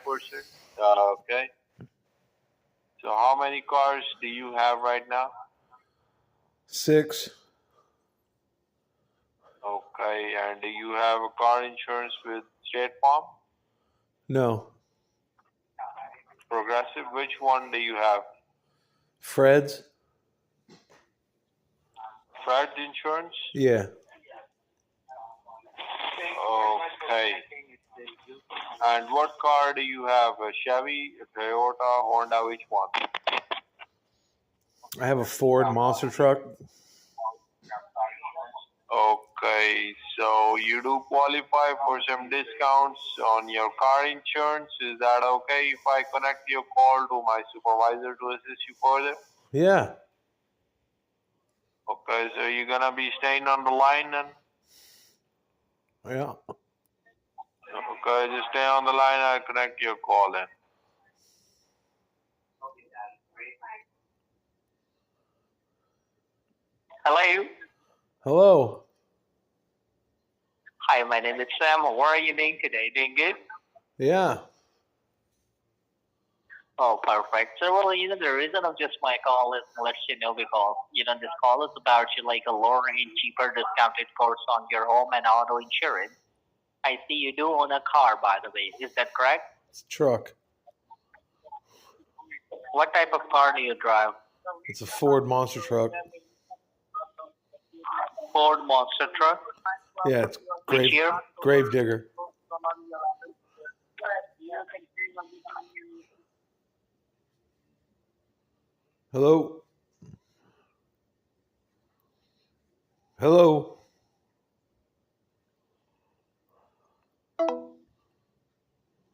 Okay. So how many cars do you have right now? 6. Okay. And do you have a car insurance with State Farm? No. Progressive? Which one do you have? Fred's? Fred insurance? Yeah. Okay. And what car do you have? A Chevy, a Toyota, Honda? Which one? I have a Ford monster truck. Okay, so you do qualify for some discounts on your car insurance. Is that okay if I connect your call to my supervisor to assist you further? Yeah. Okay, so you're gonna be staying on the line then? Yeah. Okay, just stay on the line. I'll connect your call then. Hello. Hello. Hi, my name is Sam. How are you doing today? Doing good? Yeah. Oh, perfect. So, well, the reason of just my call is to let you know because, this call is about you like a lower and cheaper discounted course on your home and auto insurance. I see you do own a car, by the way. Is that correct? It's a truck. What type of car do you drive? It's a Ford monster truck. Ford Monster Truck? Yeah, it's Which year? Gravedigger. Hello. Hello.